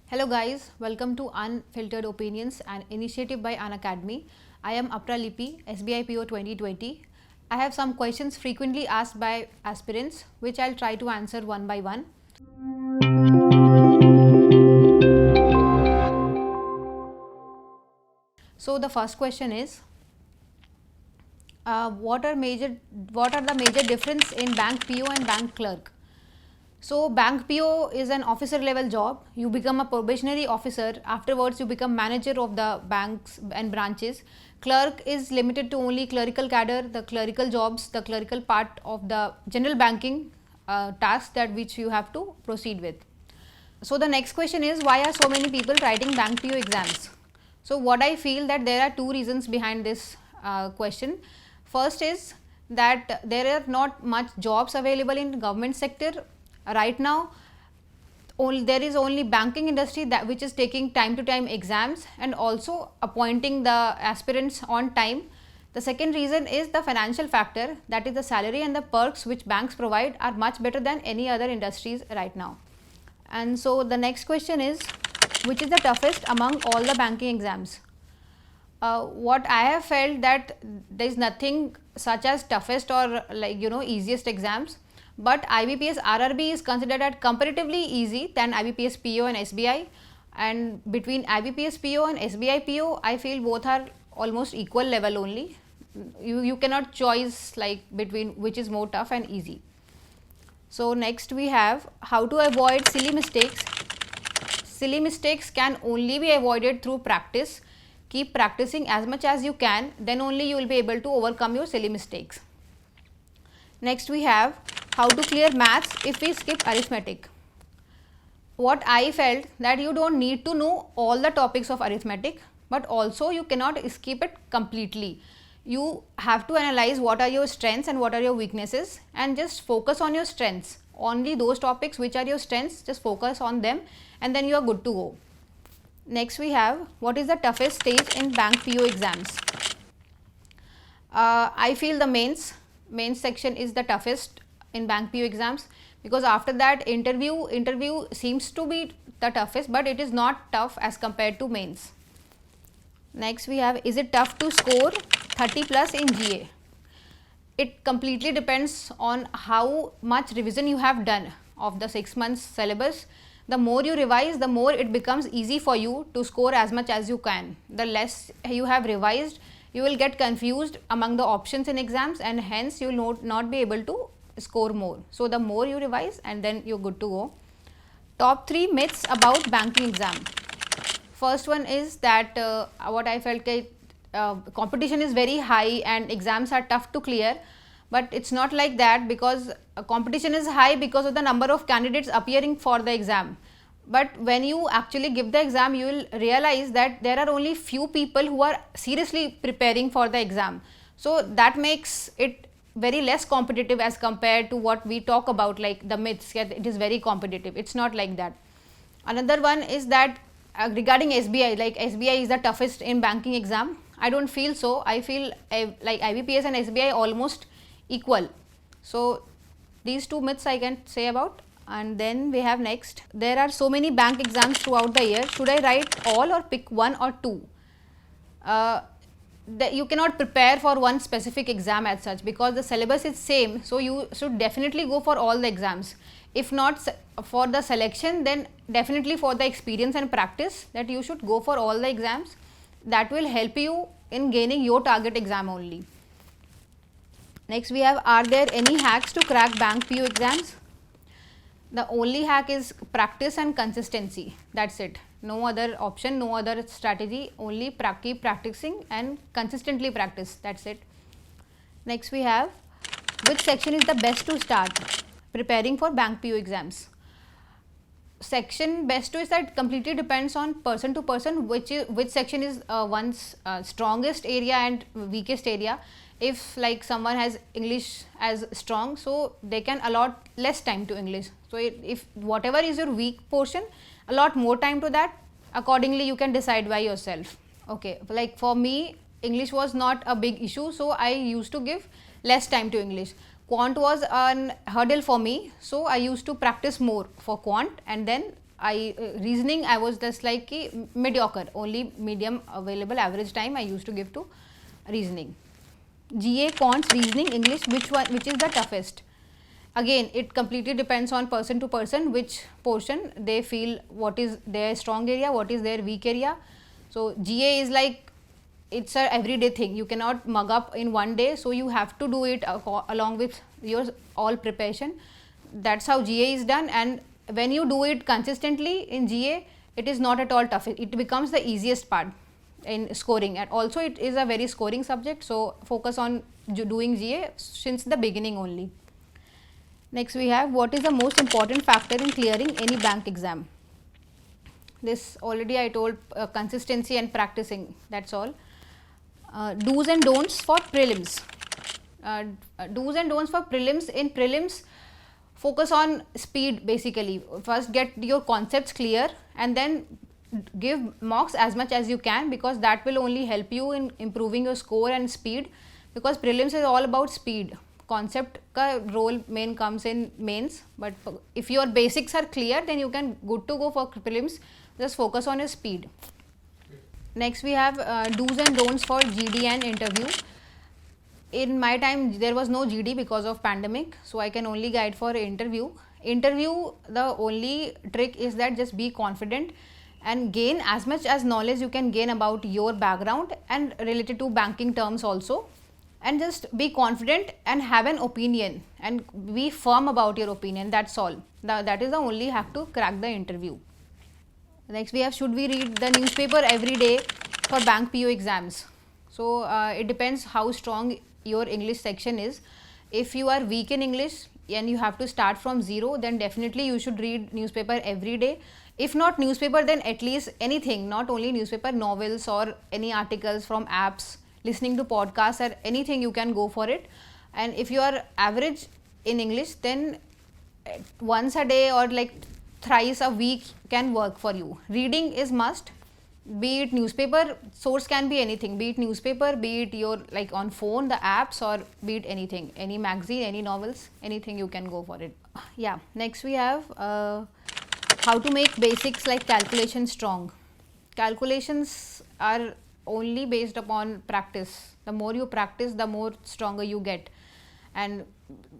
Hello guys, welcome to Unfiltered Opinions, an initiative by Unacademy. I am Apra Lipi, SBI PO 2020. I have some questions frequently asked by aspirants, which I'll try to answer one by one. So the first question is, what are the major difference in bank PO and bank clerk? So bank PO is an officer level job. You become a probationary officer. Afterwards, you become manager of the banks and branches. Clerk is limited to only clerical cadre, the clerical jobs, the clerical part of the general banking tasks that which you have to proceed with. So the next question is, why are so many people writing bank PO exams? So what I feel that there are two reasons behind this question. First is that there are not much jobs available in government sector right now. There is only banking industry that which is taking time to time exams and also appointing the aspirants on time. The second reason is the financial factor, that is the salary and the perks which banks provide are much better than any other industries right now. And so the next question is, which is the toughest among all the banking exams? What I have felt that there is nothing such as toughest or easiest exams, but IBPS RRB is considered as comparatively easy than IBPS PO and SBI, and between IBPS PO and SBI PO I feel both are almost equal level only. You cannot choose like between which is more tough and easy. So next we have how to avoid silly mistakes. Silly mistakes can only be avoided through practice. Keep practicing as much as you can, then only you will be able to overcome your silly mistakes. Next we have how to clear maths if we skip arithmetic. What I felt that you don't need to know all the topics of arithmetic, but also you cannot skip it completely. You have to analyze what are your strengths and what are your weaknesses and just focus on your strengths. Only those topics which are your strengths, just focus on them and then you are good to go. Next we have, what is the toughest stage in bank PO exams? I feel the mains section is the toughest in bank PO exams, because after that interview seems to be the toughest, but it is not tough as compared to mains. Next we have, is it tough to score 30 plus in GA? It completely depends on how much revision you have done of the 6 months syllabus. The more you revise, the more it becomes easy for you to score as much as you can. The less you have revised, you will get confused among the options in exams and hence you will not be able to score more. So the more you revise and then you're good to go. Top 3 myths about banking exam. First one is that what I felt competition is very high and exams are tough to clear, but it's not like that, because competition is high because of the number of candidates appearing for the exam. But when you actually give the exam, you will realize that there are only few people who are seriously preparing for the exam. So that makes it very less competitive as compared to what we talk about, like the myths, it is very competitive. It's not like that. Another one is that regarding SBI, like SBI is the toughest in banking exam. I don't feel so. I feel like IBPS and SBI almost equal. So these two myths I can say about. And then we have next, there are so many bank exams throughout the year. Should I write all or pick one or two? You cannot prepare for one specific exam as such, because the syllabus is same. So you should definitely go for all the exams. If not for the selection, then definitely for the experience and practice, that you should go for all the exams. That will help you in gaining your target exam only. Next we have, are there any hacks to crack bank PO exams? The only hack is practice and consistency. That's it. No other option, no other strategy, only keep practicing and consistently practice. That's it. Next we have, which section is the best to start preparing for bank PO exams? Section best to is that completely depends on person to person, which section is one's strongest area and weakest area. If like someone has English as strong, so they can allot less time to English. So if whatever is your weak portion, allot more time to that. Accordingly you can decide by yourself. Okay, like for me, English was not a big issue, so I used to give less time to English. Quant was a hurdle for me, so I used to practice more for quant and then reasoning I was just like mediocre, only medium available average time I used to give to reasoning. GA, Cons, Reasoning, English, which is the toughest? Again, it completely depends on person to person, which portion they feel, what is their strong area, what is their weak area. So GA is like, it's a everyday thing, you cannot mug up in one day, so you have to do it along with your all preparation. That's how GA is done, and when you do it consistently in GA, it is not at all tough, it becomes the easiest part in scoring, and also it is a very scoring subject, so focus on doing GA since the beginning only. Next we have, what is the most important factor in clearing any bank exam? This already I told, consistency and practicing, that's all. Do's and don'ts for prelims. Do's and don'ts for prelims. In prelims, focus on speed basically. First get your concepts clear and then give mocks as much as you can, because that will only help you in improving your score and speed, because prelims is all about speed. Concept ka role main comes in mains, but if your basics are clear, then you can good to go for prelims. Just focus on your speed. Next we have do's and don'ts for GD and interview. In my time there was no GD because of pandemic, so I can only guide for interview. Interview, the only trick is that just be confident and gain as much as knowledge you can gain about your background and related to banking terms also, and just be confident and have an opinion and be firm about your opinion, that's all. That is the only hack to crack the interview. Next we have, should we read the newspaper every day for bank PO exams? So it depends how strong your English section is. If you are weak in English and you have to start from zero, then definitely you should read newspaper every day. If not newspaper, then at least anything, not only newspaper, novels or any articles from apps, listening to podcasts or anything, you can go for it. And if you are average in English, then once a day or like thrice a week can work for you. Reading is must, be it newspaper, source can be anything, be it newspaper, be it your like on phone, the apps, or be it anything, any magazine, any novels, anything, you can go for it. Yeah, next we have how to make basics like calculation strong. Calculations are only based upon practice. The more you practice, the more stronger you get, and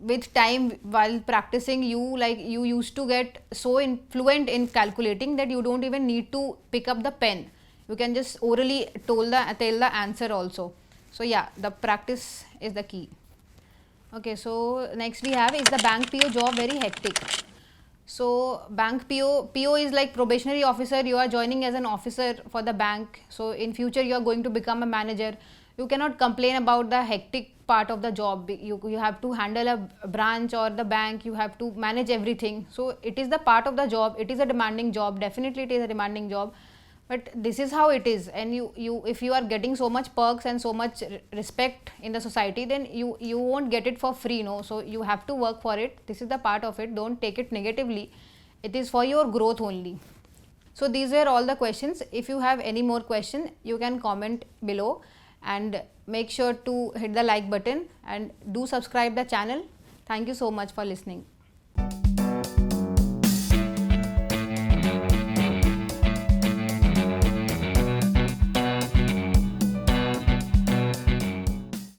with time while practicing, you used to get so fluent in calculating that you don't even need to pick up the pen, you can just orally tell the answer also. So yeah, the practice is the key. Okay, so next we have, is the bank PO job very hectic? So bank PO is like probationary officer, you are joining as an officer for the bank, so in future you are going to become a manager. You cannot complain about the hectic part of the job. You have to handle a branch or the bank, you have to manage everything, so it is the part of the job. It is a demanding job, definitely it is a demanding job, but this is how it is. And you if you are getting so much perks and so much respect in the society, then you won't get it for free, no. So you have to work for it, this is the part of it, don't take it negatively, it is for your growth only. So these were all the questions. If you have any more question, you can comment below, and make sure to hit the like button and do subscribe the channel. Thank you so much for listening.